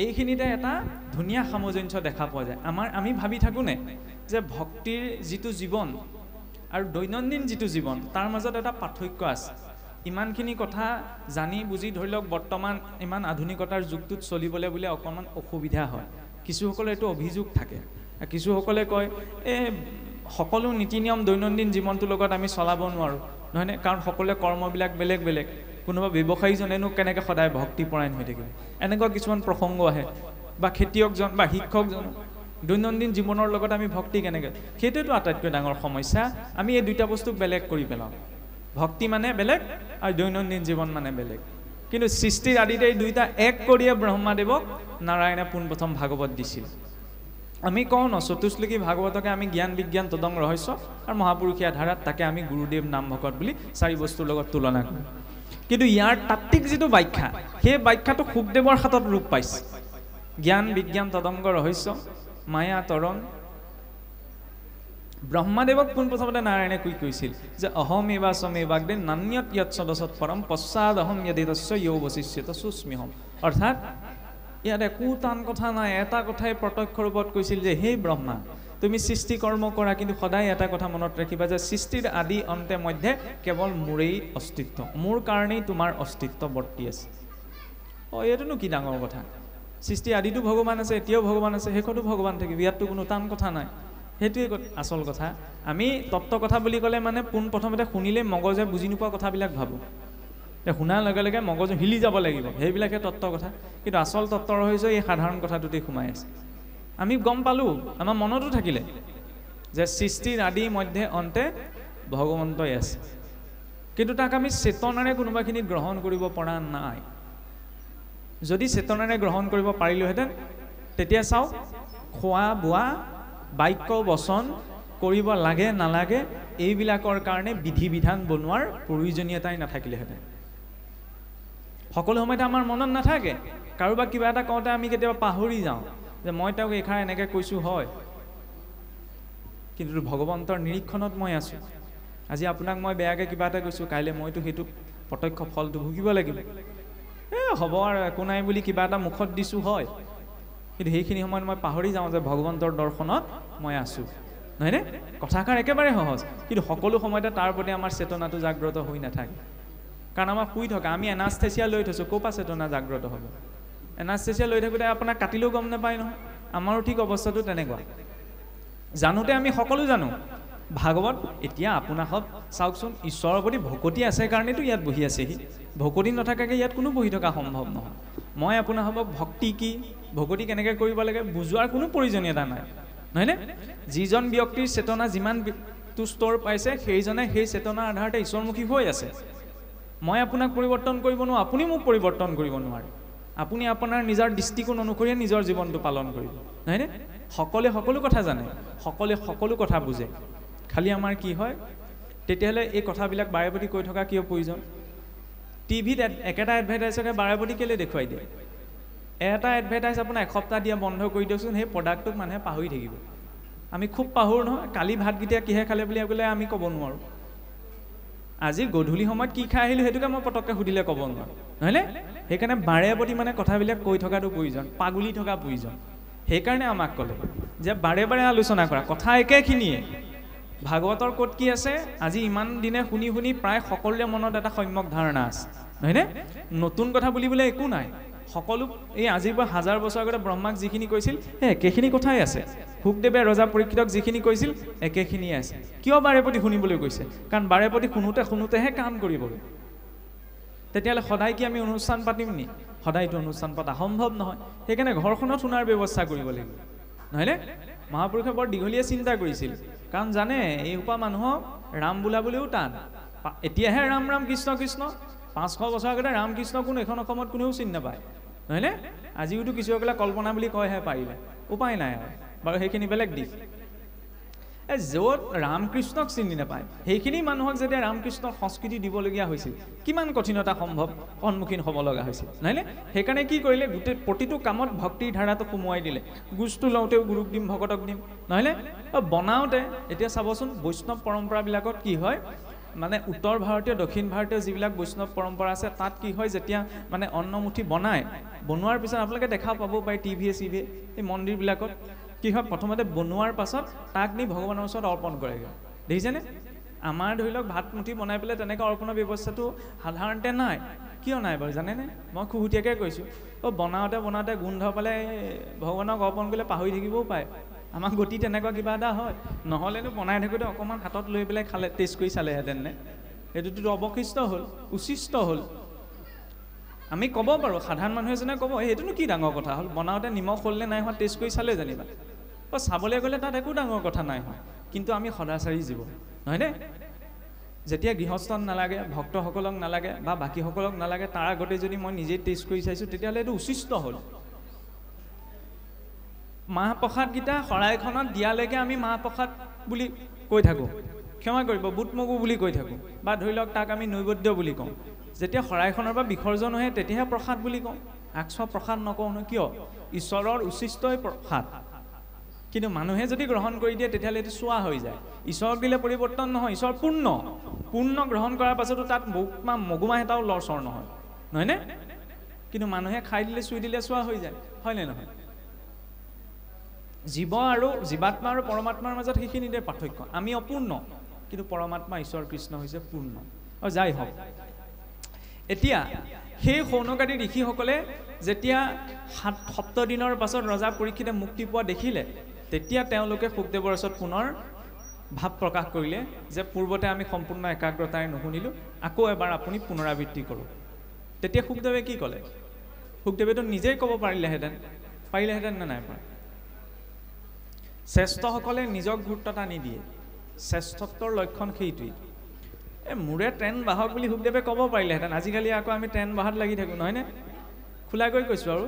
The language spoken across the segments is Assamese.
এইখিনিতে এটা ধুনীয়া সামঞ্জস্য দেখা পোৱা যায়। আমি ভাবি থাকোঁনে যে ভক্তিৰ যিটো জীৱন আৰু দৈনন্দিন যিটো জীৱন তাৰ মাজত এটা পাৰ্থক্য আছে। ইমানখিনি কথা জানি বুজি ধৰি লওক বৰ্তমান ইমান আধুনিকতাৰ যুগটোত চলিবলৈ বোলে অকণমান অসুবিধা হয়। কিছুসকলে এইটো অভিযোগ থাকে, কিছুসকলে কয় সকলো নীতি নিয়ম দৈনন্দিন জীৱনটোৰ লগত আমি চলাব নোৱাৰোঁ, নহয়নে? কাৰণ সকলোৱে কৰ্মবিলাক বেলেগ বেলেগ। কোনোবা ব্যৱসায়ীজনেনো কেনেকৈ সদায় ভক্তিপৰায়ণ হৈ থাকিব, এনেকুৱা কিছুমান প্ৰসংগ আহে। বা খেতিয়কজন বা শিক্ষকজন দৈনন্দিন জীৱনৰ লগত আমি ভক্তি কেনেকৈ, সেইটোৱেতো আটাইতকৈ ডাঙৰ সমস্যা। আমি এই দুইটা বস্তুক বেলেগ কৰি পেলাওঁ। ভক্তি মানে বেলেগ আৰু দৈনন্দিন জীৱন মানে বেলেগ। কিন্তু সৃষ্টিৰ আদিতে এই দুইটা এক কৰিয়ে ব্ৰহ্মাদেৱক নাৰায়ণে পোনপ্ৰথম ভাগৱত দিছিল। আমি কওঁ ন চতুশ্লোকী ভাগৱতকে আমি জ্ঞান বিজ্ঞান তদং ৰহস্য আৰু মহাপুৰুষীয়া ধাৰাত তাকে আমি গুৰুদেৱ নাম ভকত বুলি চাৰি বস্তুৰ লগত তুলনা কৰোঁ। কিন্তু ইয়াৰ তাত্ত্বিক যিটো ব্যাখ্যা, সেই ব্যাখ্যাটো শুকদেৱৰ হাতত ৰূপ পাইছে। জ্ঞান বিজ্ঞান তদংগ ৰহস্য মায়া তৰণ। ব্ৰহ্মাদেৱক পোনপ্ৰথমতে নাৰায়ণে কি কৈছিল যে অহম এবা সমে বাগদে নান্যত য়ৎ সদসৎ পৰম পশ্চাদ অহম য়দিতস্য য়ৌ বশিষ্যত সুস্মিহম। অৰ্থাৎ ইয়াত একো টান কথা নাই। এটা কথাই প্ৰত্যক্ষ ৰূপত কৈছিল যে হে ব্ৰহ্মা, তুমি সৃষ্টি কৰ্ম কৰা, কিন্তু সদায় এটা কথা মনত ৰাখিবা যে সৃষ্টিৰ আদি অন্তে মধ্যে কেৱল মোৰেই অস্তিত্ব, মোৰ কাৰণেই তোমাৰ অস্তিত্ব বৰ্তি আছে। এইটোনো কি ডাঙৰ কথা? সৃষ্টি আদিতো ভগৱান আছে, এতিয়াও ভগৱান আছে, শেষতো ভগৱান থাকিব। ইয়াততো কোনো টান কথা নাই। সেইটোৱে আচল কথা। আমি তত্ত্ব কথা বুলি ক'লে মানে পোনপ্ৰথমতে শুনিলে মগজে বুজি নোপোৱা কথাবিলাক ভাবোঁ। শুনাৰ লগে লগে মগজু হিলি যাব লাগিব, সেইবিলাকে তত্ত্ব কথা। কিন্তু আচল তত্ত্ব ৰহস্য এই সাধাৰণ কথাটোতেই সোমাই আছে। আমি গম পালোঁ, আমাৰ মনতো থাকিলে যে সৃষ্টিৰ আদি মধ্যে অন্তে ভগৱন্তই আছে, কিন্তু তাক আমি চেতনাৰে কোনোবাখিনিত গ্ৰহণ কৰিব পৰা নাই। যদি চেতনাৰে গ্ৰহণ কৰিব পাৰিলোহেঁতেন, তেতিয়া চাওক খোৱা বোৱা বাক্য বচন কৰিব লাগে নালাগে এইবিলাকৰ কাৰণে বিধি বিধান বনোৱাৰ প্ৰয়োজনীয়তাই নাথাকিলেহেঁতেন। সকলো সময়তে আমাৰ মনত নাথাকে। কাৰোবাক কিবা এটা কওঁতে আমি কেতিয়াবা পাহৰি যাওঁ যে মই তেওঁক এইষাৰ এনেকৈ কৈছোঁ, হয়, কিন্তু ভগৱন্তৰ নিৰীক্ষণত মই আছোঁ। আজি আপোনাক মই বেয়াকৈ কিবা এটা কৈছোঁ, কাইলৈ মইতো সেইটো প্ৰত্যক্ষ ফলটো ভুগিব লাগিব। হ'ব আৰু একো নাই বুলি কিবা এটা মুখত দিছোঁ, হয়, কিন্তু সেইখিনি সময়ত মই পাহৰি যাওঁ যে ভগৱন্তৰ দৰ্শনত মই আছোঁ, নহয়নে? কথাষাৰ একেবাৰে সহজ, কিন্তু সকলো সময়তে তাৰ প্ৰতি আমাৰ চেতনাটো জাগ্ৰত হৈ নাথাকে। কাৰণ আমাৰ শুই থকা, আমি এনাস্থেচিয়া লৈ থৈছোঁ, ক'ৰ পৰা চেতনা জাগ্ৰত হ'ব? এনাস্থেচিয়া লৈ থাকোঁতে আপোনাক কাটিলেও গম নাপায় নহয়। আমাৰো ঠিক অৱস্থাটো তেনেকুৱা। জানোতে আমি সকলো জানো। ভাগৱত এতিয়া আপোনাক চাওকচোন, ঈশ্বৰৰ প্ৰতি ভকতি আছে কাৰণেতো ইয়াত বহি আছেহি। ভকতি নথকাকৈ ইয়াত কোনো বহি থকা সম্ভৱ নহয়। মই আপোনাক ভক্তি কি, ভকতি কেনেকৈ কৰিব লাগে বুজোৱাৰ কোনো প্ৰয়োজনীয়তা নাই, নহয়নে? যিজন ব্যক্তিৰ চেতনা যিমানটো স্তৰ পাইছে, সেইজনে সেই চেতনাৰ আধাৰতে ঈশ্বৰমুখী হৈ আছে। মই আপোনাক পৰিৱৰ্তন কৰিব নোৱাৰোঁ, আপুনি মোক পৰিৱৰ্তন কৰিব নোৱাৰে। আপুনি আপোনাৰ নিজৰ দৃষ্টিকোণ অনুসৰিয়ে নিজৰ জীৱনটো পালন কৰিব, নহয়নে? সকলোৱে সকলো কথা জানে, সকলোৱে সকলো কথা বুজে। খালি আমাৰ কি হয়, তেতিয়াহ'লে এই কথাবিলাক বাৰে প্ৰতি কৈ থকা কিয় প্ৰয়োজন? টিভিত একেটা এডভাৰটাইজকে বাৰে প্ৰতি কেলৈ দেখুৱাই দিয়ে? এটা এডভাৰটাইজ আপোনাৰ এসপ্তাহ দিয়া বন্ধ কৰি দিয়কচোন, সেই প্ৰডাক্টটোক মানুহে পাহৰি থাকিব। আমি খুব পাহৰোঁ নহয়। কালি ভাতকেইটা কিহে খালে বুলি ক'লে আমি ক'ব নোৱাৰোঁ। আজি গধূলি সময়ত কি খাই আহিলোঁ সেইটোকে মই পটককৈ সুধিলে ক'ব নোৱাৰোঁ, নহয়নে? সেইকাৰণে বাৰে প্ৰতি মানে কথাবিলাক কৈ থকাটো প্ৰয়োজন, পাগুলি থকা প্ৰয়োজন। সেইকাৰণে আমাক ক'লে যে বাৰে বাৰে আলোচনা কৰা কথা একেখিনিয়ে। ভাগৱতৰ ক'ত কি আছে আজি ইমান দিনে শুনি শুনি প্ৰায় সকলোৰে মনত এটা সম্যক ধাৰণা আছে, নহয়নে? নতুন কথা বুলিবলৈ একো নাই। সকলো এই আজিৰ পৰা 1000 বছৰ আগতে ব্ৰহ্মাক যিখিনি কৈছিল সেই একেখিনি কথাই আছে। শুকদেৱে ৰজা পৰীক্ষিতক যিখিনি কৈছিল একেখিনিয়ে আছে। কিয় বাৰে প্ৰতি শুনিবলৈ কৈছে? কাৰণ বাৰে প্ৰতি শুনোতেহে কাম কৰিবগৈ। তেতিয়াহ'লে সদায় কি আমি অনুষ্ঠান পাতিম নি? সদায়তো অনুষ্ঠান পতা সম্ভৱ নহয়। সেইকাৰণে ঘৰখনত শুনাৰ ব্যৱস্থা কৰিব লাগিব, নহয়নে? মহাপুৰুষে বৰ দীঘলীয়া চিন্তা কৰিছিল, কাৰণ জানে এই সোপা মানুহক ৰাম বোলাবলৈও টান। এতিয়াহে ৰাম ৰাম কৃষ্ণ কৃষ্ণ, 500 বছৰ আগতে ৰাম কৃষ্ণ কোন এখন অসমত কোনেও চিনি নাপায়, নহয়নে? আজিওতো কিছুসকলে কল্পনা বুলি কয়হে পাৰিলে, উপায় নাই আৰু। বাৰু সেইখিনি বেলেগ দিশ। য'ত ৰামকৃষ্ণক চিনি নাপায় সেইখিনি মানুহক যেতিয়া ৰামকৃষ্ণৰ সংস্কৃতি দিবলগীয়া হৈছিল, কিমান কঠিনতা সন্মুখীন হ'ব লগা হৈছিল, নহয়নে? সেইকাৰণে কি কৰিলে, গোটেই প্ৰতিটো কামত ভক্তিৰ ধাৰাটো সোমোৱাই দিলে। গুজটো লওঁতেও গুৰুক দিম, ভকতক দিম, নহয়নে? বনাওঁতে এতিয়া চাবচোন বৈষ্ণৱ পৰম্পৰাবিলাকত কি হয়, মানে উত্তৰ ভাৰতীয় দক্ষিণ ভাৰতীয় যিবিলাক বৈষ্ণৱ পৰম্পৰা আছে তাত কি হয় যেতিয়া মানে অন্নমুঠি বনোৱাৰ পিছত আপোনালোকে দেখা পাব পাৰে টিভিয়ে চিভিয়ে এই মন্দিৰবিলাকত কি হয় প্ৰথমতে বনোৱাৰ পাছত তাক নি ভগৱানৰ ওচৰত অৰ্পণ কৰেগৈ দেখিছেনে আমাৰ ধৰি লওক ভাত মুঠি বনাই পেলাই তেনেকৈ অৰ্পণৰ ব্যৱস্থাটো সাধাৰণতে নাই কিয় নাই বাৰু জানেনে মই খুহুতীয়াকৈ কৈছোঁ বনাওঁতে গোন্ধ পালে ভগৱানক অৰ্পণ কৰিলে পাহৰি থাকিবও পাৰে আমাৰ গতি তেনেকুৱা কিবা এটা হয় নহ'লেনো বনাই থাকোঁতে অকণমান হাতত লৈ পেলাই খালে টেষ্ট কৰি চালেহেঁতেন নে সেইটোতো অৱশিষ্ট হ'ল উচিষ্ট হ'ল আমি ক'ব পাৰোঁ সাধাৰণ মানুহ এজনে ক'ব সেইটোনো কি ডাঙৰ কথা হ'ল বনাওঁতে নিমখ হ'ল নে নাই হোৱা টেষ্ট কৰি চালে যেনিবা চাবলৈ গ'লে তাত একো ডাঙৰ কথা নাই হয় কিন্তু আমি সদাচাৰী জীৱ নহয়নে যেতিয়া গৃহস্থত নালাগে ভক্তসকলক নালাগে বা বাকীসকলক নালাগে তাৰ আগতে যদি মই নিজে টেষ্ট কৰি চাইছোঁ তেতিয়াহ'লে এইটো উচিষ্ট হ'ল মাহ প্ৰসাদকেইটা শৰাইখনত দিয়ালৈকে আমি মাহ প্ৰসাদ বুলি কৈ থাকোঁ ক্ষমা কৰিব বুট মগু বুলি কৈ থাকোঁ বা ধৰি লওক তাক আমি নৈবেদ্য বুলি কওঁ যেতিয়া শৰাইখনৰ পৰা বিসৰ্জন হয় তেতিয়াহে প্ৰসাদ বুলি কওঁ আকস্ম প্ৰসাদ নকওঁ ন কিয় ঈশ্বৰৰ উচিষ্টই প্ৰসাদ কিন্তু মানুহে যদি গ্ৰহণ কৰি দিয়ে তেতিয়াহ'লে এইটো চোৱা হৈ যায় ঈশ্বৰক দিলে পৰিৱৰ্তন নহয় ঈশ্বৰ পূৰ্ণ গ্ৰহণ কৰাৰ পাছতো তাত মগুমাহ এটাও লৰচৰ নহয়নে কিন্তু মানুহে খাই দিলে চুই দিলে চোৱা হৈ যায় হয়নে নহয় জীৱ আৰু জীৱাত্মা আৰু পৰমাত্মাৰ মাজত সেইখিনিতে পাৰ্থক্য আমি অপূৰ্ণ কিন্তু পৰমাত্মা ঈশ্বৰ কৃষ্ণ হৈছে পূৰ্ণ আৰু যাই হওক এতিয়া সেই সৌনকাদি ঋষিসকলে যেতিয়া 7 দিনৰ পাছত ৰজা পৰীক্ষিতে মুক্তি পোৱা দেখিলে তেতিয়া তেওঁলোকে শুকদেৱৰ ওচৰত পুনৰ ভাৱ প্ৰকাশ কৰিলে যে পূৰ্বতে আমি সম্পূৰ্ণ একাগ্ৰতাৰে নুশুনিলোঁ আকৌ এবাৰ আপুনি পুনৰাবৃত্তি কৰক তেতিয়া শুকদেৱে কি ক'লে শুকদেৱেতো নিজেই ক'ব পাৰিলেহেঁতেন নে নাই পৰা শ্ৰেষ্ঠসকলে নিজক গুৰুত্বতা নিদিয়ে শ্ৰেষ্ঠত্বৰ লক্ষণ সেইটোৱেই মোৰে ট্ৰেন বাহক বুলি শুকদেৱে ক'ব পাৰিলেহেঁতেন আজিকালি আকৌ আমি ট্ৰেন বাহাত লাগি থাকোঁ নহয়নে খোলাকৈ কৈছোঁ আৰু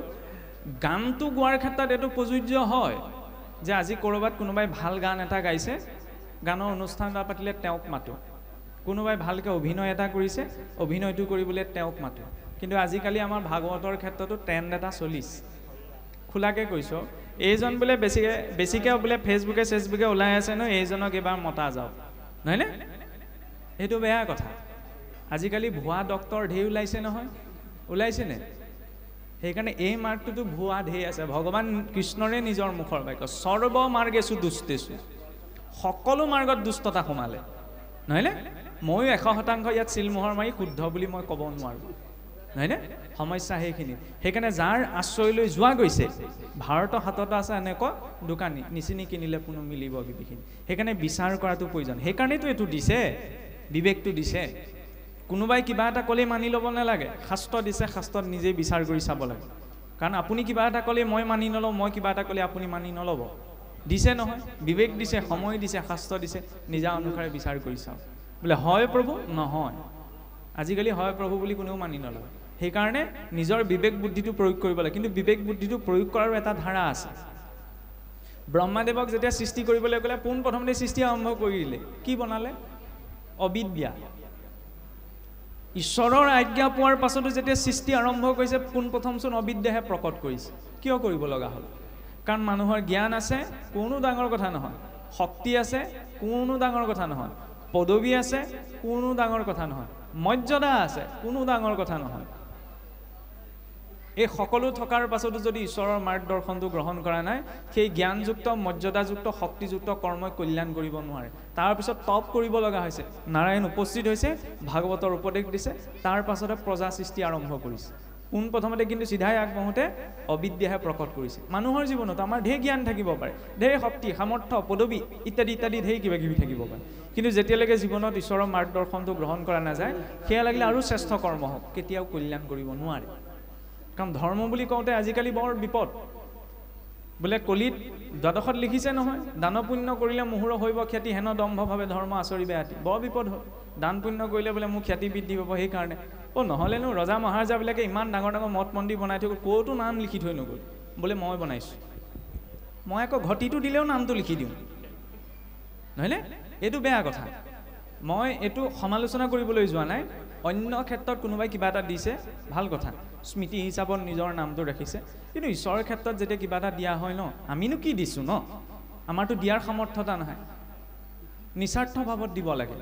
গানটো গোৱাৰ ক্ষেত্ৰত এইটো প্ৰযোজ্য হয় যে আজি ক'ৰবাত কোনোবাই ভাল গান এটা গাইছে গানৰ অনুষ্ঠান এটা পাতিলে তেওঁক মাতোঁ কোনোবাই ভালকৈ অভিনয় এটা কৰিছে অভিনয়টো কৰিবলৈ তেওঁক মাতোঁ কিন্তু আজিকালি আমাৰ ভাগৱতৰ ক্ষেত্ৰতো ট্ৰেণ্ড এটা চলিছে খোলাকৈ কৈছোঁ এইজন বোলে বেছিকৈ বোলে ফেচবুকে ওলাই আছে ন এইজনক এবাৰ মতা যাওক নহয়নে সেইটো বেয়া কথা আজিকালি ভুৱা ডক্তৰ ঢেৰ ওলাইছে নহয় ওলাইছেনে সেইকাৰণে এই মাৰ্গটোতো ভুৱা ঢেৰ আছে ভগৱান কৃষ্ণৰে নিজৰ মুখৰ বাক্য সৰ্ব মাৰ্গেছো দুষ্টেছো সকলো মাৰ্গত দুষ্টতা সোমালে নহয়নে ময়ো 100% ইয়াত চিলমোহৰ মাৰি শুদ্ধ বুলি মই ক'ব নোৱাৰোঁ নহয়নে সমস্যা সেইখিনি সেইকাৰণে যাৰ আশ্ৰয়লৈ যোৱা গৈছে ভাৰতৰ হাতত আছে এনেকুৱা দোকানী নিচিনি কিনিলে কোনো মিলিব বিবিখিনি সেইকাৰণে বিচাৰ কৰাটো প্ৰয়োজন সেইকাৰণেতো এইটো দিছে বিবেকটো দিছে কোনোবাই কিবা এটা ক'লে মানি ল'ব নালাগে শাস্ত্ৰ দিছে শাস্ত্ৰত নিজেই বিচাৰ কৰি চাব লাগে কাৰণ আপুনি কিবা এটা ক'লে মই মানি নলওঁ মই কিবা এটা ক'লে আপুনি মানি নল'ব দিছে নহয় বিবেক দিছে সময় দিছে শাস্ত্ৰ দিছে নিজা অনুসাৰে বিচাৰ কৰি চাওক বোলে হয় প্ৰভু নহয় আজিকালি হয় প্ৰভু বুলি কোনেও মানি নলয় সেইকাৰণে নিজৰ বিবেক বুদ্ধিটো প্ৰয়োগ কৰিব লাগে কিন্তু বিবেক বুদ্ধিটো প্ৰয়োগ কৰাৰ এটা ধাৰা আছে ব্ৰহ্মাদেৱক যেতিয়া সৃষ্টি কৰিবলৈ গ'লে পোনপ্ৰথমতে সৃষ্টি আৰম্ভ কৰি দিলে কি বনালে অবিদ্যা ঈশ্বৰৰ আজ্ঞা পোৱাৰ পাছতো যেতিয়া সৃষ্টি আৰম্ভ কৰিছে পোনপ্ৰথমচোন অবিদ্যাহে প্ৰকট কৰিছে কিয় কৰিব লগা হ'ল কাৰণ মানুহৰ জ্ঞান আছে কোনো ডাঙৰ কথা নহয় শক্তি আছে কোনো ডাঙৰ কথা নহয় পদবী আছে কোনো ডাঙৰ কথা নহয় মৰ্যাদা আছে কোনো ডাঙৰ কথা নহয় এই সকলো থকাৰ পাছতো যদি ঈশ্বৰৰ মাৰ্গদৰ্শনটো গ্ৰহণ কৰা নাই সেই জ্ঞানযুক্ত মৰ্যাদাযুক্ত শক্তিযুক্ত কৰ্মই কল্যাণ কৰিব নোৱাৰে তাৰপিছত তপ কৰিব লগা হৈছে নাৰায়ণ উপস্থিত হৈছে ভাগৱতৰ উপদেশ দিছে তাৰ পাছতে প্ৰজা সৃষ্টি আৰম্ভ কৰিছে পোনপ্ৰথমতে কিন্তু চিধাই আগবঢ়োতে অবিদ্যাহে প্ৰকট কৰিছে মানুহৰ জীৱনত আমাৰ ঢেৰ জ্ঞান থাকিব পাৰে ঢেৰ শক্তি সামৰ্থ্য পদবী ইত্যাদি ঢেৰ কিবা কিবি থাকিব পাৰে কিন্তু যেতিয়ালৈকে জীৱনত ঈশ্বৰৰ মাৰ্গদৰ্শনটো গ্ৰহণ কৰা নাযায় সেয়া লাগিলে আৰু শ্ৰেষ্ঠ কৰ্ম হওক কেতিয়াও কল্যাণ কৰিব নোৱাৰে কাৰণ ধৰ্ম বুলি কওঁতে আজিকালি বৰ বিপদ বোলে কলিত দ্বাদশত লিখিছে নহয় দান পুণ্য কৰিলে মুহুৰ হৈব খ্যাতি হেন দম্ভভাৱে ধৰ্ম আচৰিবে আতি বৰ বিপদ হয় দান পুণ্য কৰিলে বোলে মোৰ খ্যাতি বৃদ্ধি পাব সেইকাৰণে নহ'লেনো ৰজা মহাৰাজাবিলাকে ইমান ডাঙৰ ডাঙৰ মঠ মন্দিৰ বনাই থৈ ক'তো নাম লিখি থৈ নগ'ল বোলে মই বনাইছোঁ মই আকৌ ঘটিটো দিলেও নামটো লিখি দিওঁ নহয়নে এইটো বেয়া কথা মই এইটো সমালোচনা কৰিবলৈ যোৱা নাই অন্য ক্ষেত্ৰত কোনোবাই কিবা এটা দিছে ভাল কথা স্মৃতি হিচাপত নিজৰ নামটো ৰাখিছে কিন্তু ঈশ্বৰৰ ক্ষেত্ৰত যেতিয়া কিবা এটা দিয়া হয় ন আমিনো কি দিছোঁ ন আমাৰতো দিয়াৰ সামৰ্থ্যতা নহয় নিস্বাৰ্থ ভাৱত দিব লাগে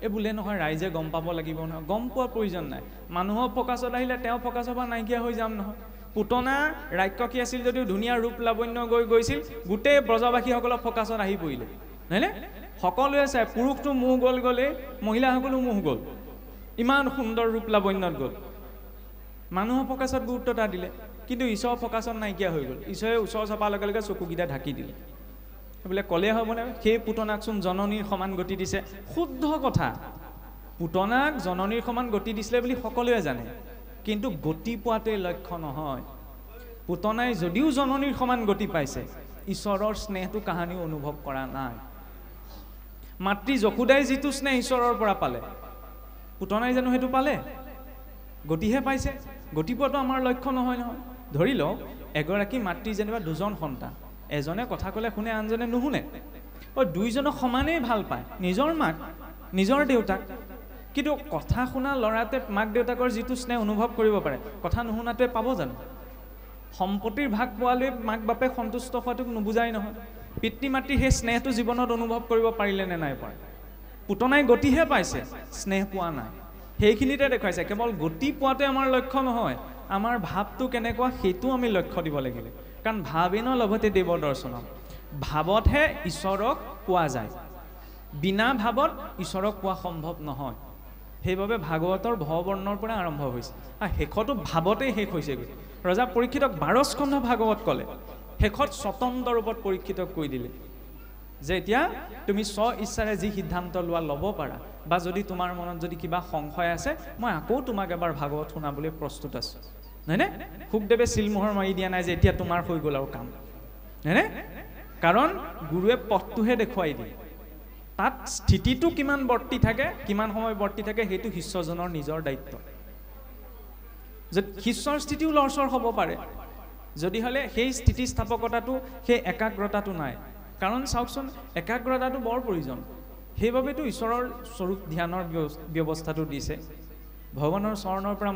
এই বোলে নহয় ৰাইজে গম পাব লাগিব নহয়, গম পোৱাৰ প্ৰয়োজন নাই। মানুহৰ ফকাছত আহিলে তেওঁ ফকাছৰ পৰা নাইকিয়া হৈ যাম নহয়। পুতনা ৰাক্ষসী আছিল যদিও ধুনীয়া ৰূপ লাৱণ্য গৈছিল, গোটেই ব্ৰজবাসীসকলৰ ফকাছত আহি পৰিলে, নহয়নে? সকলোৱে চাই, পুৰুষটো মোহ গ'লেই মহিলাসকলো মোহ গ'ল, ইমান সুন্দৰ ৰূপ লাৱণ্যত গ'ল। মানুহৰ ফকাছত গুৰুত্ব এটা দিলে, কিন্তু ঈশ্বৰৰ ফকাছত নাইকিয়া হৈ গ'ল। ঈশ্বৰে ওচৰ চপাৰ লগে লগে চকুকেইটা ঢাকি দিলে। বোলে ক'লে হ'বনে? সেই পুতনাকচোন জননীৰ সমান গতি দিছে। শুদ্ধ কথা, পুতনাক জননীৰ সমান গতি দিছিলে বুলি সকলোৱে জানে, কিন্তু গতি পোৱাটোৱে লক্ষ্য নহয়। পুতনাই যদিও জননীৰ সমান গতি পাইছে, ঈশ্বৰৰ স্নেহটো কাহানিও অনুভৱ কৰা নাই। মাতৃ যশোদাই যিটো স্নেহ ঈশ্বৰৰ পৰা পালে, পুতনাই জানো সেইটো পালে? গতিহে পাইছে। গতি পোৱাটো আমাৰ লক্ষ্য নহয় নহয়। ধৰি লওক এগৰাকী মাতৃ যেনিবা দুজন সন্তান, এজনে কথা ক'লে শুনে, আনজনে নুশুনে। দুইজনক সমানেই ভাল পায়, নিজৰ মাক নিজৰ দেউতাক, কিন্তু কথা শুনা ল'ৰাটোৱে মাক দেউতাকৰ যিটো স্নেহ অনুভৱ কৰিব পাৰে, কথা নুশুনাটোৱে পাব জানো? সম্পত্তিৰ ভাগ পোৱালৈ মাক বাপেক সন্তুষ্ট হোৱাটোক নুবুজাই নহয়। পিতৃ মাতৃৰ সেই স্নেহটো জীৱনত অনুভৱ কৰিব পাৰিলে নে নাই পৰা? পুতনাই গতিহে পাইছে, স্নেহ পোৱা নাই। সেইখিনিতে দেখুৱাইছে কেৱল গতি পোৱাটোৱে আমাৰ লক্ষ্য নহয়, আমাৰ ভাৱটো কেনেকুৱা সেইটো আমি লক্ষ্য দিব লাগিব। কাৰণ ভাৱেন লভতে দেৱ দৰ্শনম, ভাৱতহে ঈশ্বৰক পোৱা যায়, বিনা ভাৱত ঈশ্বৰক পোৱা সম্ভৱ নহয়। সেইবাবে ভাগৱতৰ ভৱবৰ্ণৰ পৰা আৰম্ভ হৈছে, আৰু শেষতো ভাৱতেই শেষ হৈছেগৈ। ৰজা পৰীক্ষিতক 12 স্কন্ধ ভাগৱত ক'লে, শেষত স্বতন্ত্ৰ ৰূপত পৰীক্ষিতক কৈ দিলে যে এতিয়া তুমি স্ব ইচ্ছাৰে যি সিদ্ধান্ত ল'ব পাৰা, বা যদি তোমাৰ মনত যদি কিবা সংশয় আছে, মই আকৌ তোমাক এবাৰ ভাগৱত শুনাবলৈ প্ৰস্তুত আছোঁ, নহয়নে? শুকদেৱে চিলমোহৰ মাৰি দিয়া নাই যে এতিয়া তোমাৰ হৈ গ'ল আৰু কাম, নহয়নে? কাৰণ গুৰুৱে পথটোহে দেখুৱাই দিয়ে। তাত স্থিতিটো কিমান বৰ্তি থাকে, কিমান সময় বৰ্তি থাকে, সেইটো শিষ্যজনৰ নিজৰ দায়িত্ব। যদি শিষ্যৰ স্থিতিও লৰচৰ হ'ব পাৰে, যদি হ'লে সেই স্থিতিস্থাপকতাটো, সেই একাগ্ৰতাটো নাই। কাৰণ চাওকচোন, একাগ্ৰতাটো বৰ প্ৰয়োজন। সেইবাবেতো ঈশ্বৰৰ স্বৰূপ ধ্যানৰ ব্যৱস্থাটো দিছে। ভগৱানৰ চৰণৰ পৰা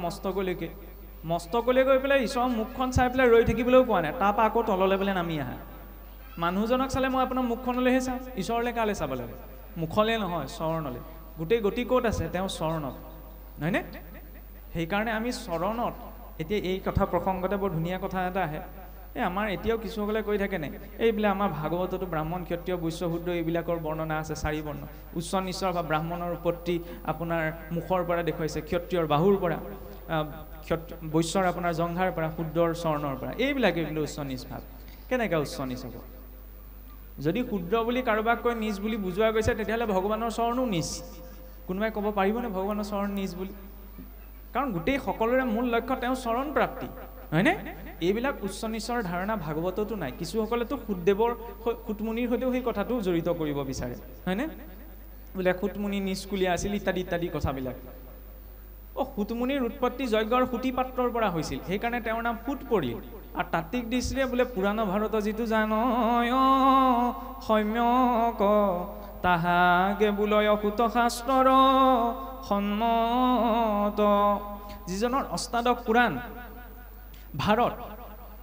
মস্তকলৈ গৈ পেলাই ঈশ্বৰৰ মুখখন চাই পেলাই ৰৈ থাকিবলৈও কোৱা নাই, তাৰপৰা আকৌ তললৈ পেলাই নামি আহা। মানুহজনক চালে মই আপোনাৰ মুখখনলৈহে চাওঁ, ঈশ্বৰলৈ কালৈ চাব লাগে? মুখলৈ নহয়, চৰণলৈ। গোটেই গতি ক'ত আছে? তেওঁ চৰণত, নহয়নে? সেইকাৰণে আমি চৰণত, এতিয়া এই কথা প্ৰসংগতে বৰ ধুনীয়া কথা এটা আহে। আমাৰ এতিয়াও কিছুসকলে কৈ থাকে নাই, এইবিলাক আমাৰ ভাগৱততো ব্ৰাহ্মণ ক্ষত্ৰিয় বৈশ্য শূদ্ৰ এইবিলাকৰ বৰ্ণনা আছে, 4 বৰ্ণ। উচ্চ নিশ্চৰ বা ব্ৰাহ্মণৰ উৎপত্তি আপোনাৰ মুখৰ পৰা দেখুৱাইছে, ক্ষত্ৰিয়ৰ বাহুৰ পৰা, বৈশ্যৰ আপোনাৰ জংঘাৰ পৰা, শূদ্ৰৰ চৰণৰ পৰা। এইবিলাকে কিন্তু উচ্চ নিচ ভাৱ। কেনেকৈ উচ্চ নিচ হ'ব? যদি শূদ্ৰ বুলি কাৰোবাক কৈ নিজ বুলি বুজোৱা গৈছে, তেতিয়াহ'লে ভগৱানৰ চৰণো নিজ। কোনোবাই ক'ব পাৰিবনে ভগৱানৰ চৰণ নিজ বুলি? কাৰণ গোটেই সকলোৰে মূল লক্ষ্য তেওঁ চৰণ প্ৰাপ্তি, হয়নে? এইবিলাক উচ্চ নিচৰ ধাৰণা ভাগৱততো নাই। কিছুসকলেতো সুতদেৱৰ সুতমুনিৰ সৈতেও সেই কথাটো জড়িত কৰিব বিচাৰে, হয়নে? বোলে সুতমুনি নিষ্কুলীয়া আছিল ইত্যাদি ইত্যাদি কথাবিলাক। সুতমুনিৰ উৎপত্তি যজ্ঞৰ সুতি পাত্ৰৰ পৰা হৈছিল, সেইকাৰণে তেওঁৰ নাম সুত পৰিল। আৰু তাত্ত্বিক দৃষ্টিৰে বোলে পুৰাণ ভাৰত যিটো জানয় সম্যক, তাহাকে বোলয় সুত শাস্ত্ৰৰ সন্মত। যিজনৰ অষ্টাদশ পুৰাণ ভাৰত,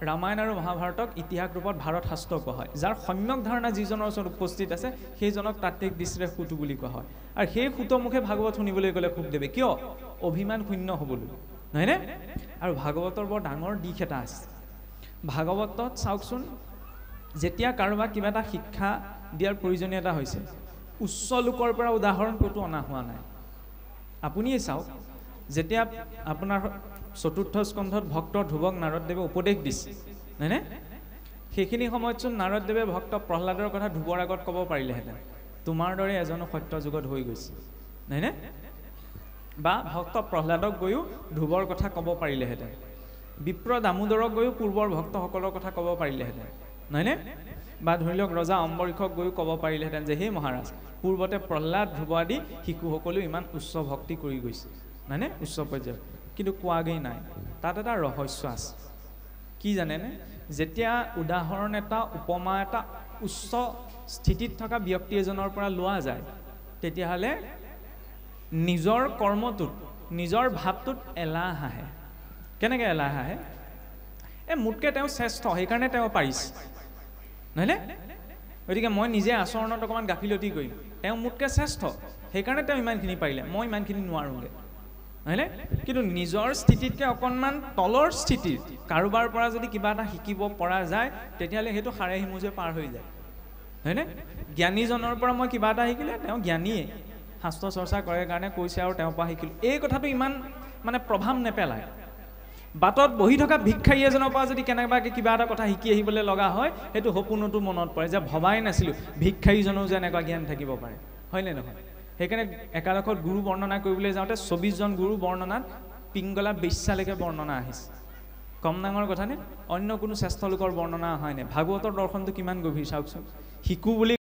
ৰামায়ণ আৰু মহাভাৰতক ইতিহাস ৰূপত ভাৰত শাস্ত্ৰ কোৱা হয়, যাৰ সম্যক ধাৰণা যিজনৰ ওচৰত উপস্থিত আছে, সেইজনক তাত্ত্বিক দৃষ্টিৰে সুত বুলি কোৱা হয়। আৰু সেই সুতৰ মুখে ভাগৱত শুনিবলৈ গ'লে শুকদেৱে কিয়? অভিমান শূন্য হ'বলৈ, নহয়নে? আৰু ভাগৱতৰ বৰ ডাঙৰ দিশ এটা আছে। ভাগৱতত চাওকচোন, যেতিয়া কাৰোবাক কিবা এটা শিক্ষা দিয়াৰ প্ৰয়োজনীয়তা হৈছে, উচ্চ লোকৰ পৰা উদাহৰণ ক'তো অনা হোৱা নাই। আপুনিয়ে চাওক, যেতিয়া আপোনাৰ 4ৰ্থ স্কন্ধত ভক্ত ধ্ৰুৱক নাৰদদেৱে উপদেশ দিছে, নহয়নে? সেইখিনি সময়তচোন নাৰদদেৱে ভক্ত প্ৰহ্লাদৰ কথা ধ্ৰুৱৰ আগত ক'ব পাৰিলেহেঁতেন, তোমাৰ দৰে এজনো সত্য যুগত হৈ গৈছে, নহয়নে? বা ভক্ত প্ৰহ্লাদক গৈও ধ্ৰুৱৰ কথা ক'ব পাৰিলেহেঁতেন, বিপ্ৰ দামোদৰক গৈও পূৰ্বৰ ভক্তসকলৰ কথা ক'ব পাৰিলেহেঁতেন, নহয়নে? বা ধৰি লওক ৰজা অম্বৰীষক গৈও ক'ব পাৰিলেহেঁতেন যে হে মহাৰাজ, পূৰ্বতে প্ৰহ্লাদ ধ্ৰুৱ আদি শিশুসকলেও ইমান উচ্চ ভক্তি কৰি গৈছে, নহয়নে? উচ্চ পৰ্যায়ত, কিন্তু কোৱাগৈ নাই। তাত এটা ৰহস্য আছে, কি জানেনে? যেতিয়া উদাহৰণ এটা, উপমা এটা উচ্চ স্থিতিত থকা ব্যক্তি এজনৰ পৰা লোৱা যায়, তেতিয়াহ'লে নিজৰ কৰ্মটোত, নিজৰ ভাৱটোত এলাহ আহে। কেনেকৈ এলাহ আহে? মোতকৈ তেওঁ শ্ৰেষ্ঠ, সেইকাৰণে তেওঁ পাৰিছে, নহয়নে? গতিকে মই নিজে আচৰণত অকণমান গাফিলতি কৰিম, তেওঁ মোতকৈ শ্ৰেষ্ঠ, সেইকাৰণে তেওঁ ইমানখিনি পাৰিলে, মই ইমানখিনি নোৱাৰোঁগৈ, হয়নে? কিন্তু নিজৰ স্থিতিতকৈ অকণমান তলৰ স্থিতিৰ কাৰোবাৰ পৰা যদি কিবা এটা শিকিব পৰা যায় তেতিয়াহ'লে সেইটো সাৰে সিমুজে পাৰ হৈ যায়, হয়নে? জ্ঞানীজনৰ পৰা মই কিবা এটা শিকিলে, তেওঁ জ্ঞানীয়ে, শাস্ত্ৰ চৰ্চা কৰে কাৰণে কৈছে আৰু তেওঁৰ পৰা শিকিলোঁ, এই কথাটো ইমান মানে প্ৰভাৱ নেপেলায়। বাটত বহি থকা ভিক্ষাৰী এজনৰ পৰা যদি কেনেবাকৈ কিবা এটা কথা শিকি আহিবলৈ লগা হয়, সেইটো সপোনতো মনত পৰে যে ভবাই নাছিলোঁ ভিক্ষাৰীজনেও যে এনেকুৱা জ্ঞান থাকিব পাৰে, হয়নে নহয়? সেইকাৰণে একাদশত গুৰু বৰ্ণনা কৰিবলৈ যাওঁতে 24জন গুৰু বৰ্ণনাত পিংগলা বেশ্যালৈকে বৰ্ণনা আহিছে। কম ডাঙৰ কথানে? অন্য কোনো শ্ৰেষ্ঠ লোকৰ বৰ্ণনা হয় নাই। ভাগৱতৰ দৰ্শনটো কিমান গভীৰ চাওকচোন। শিকো বুলি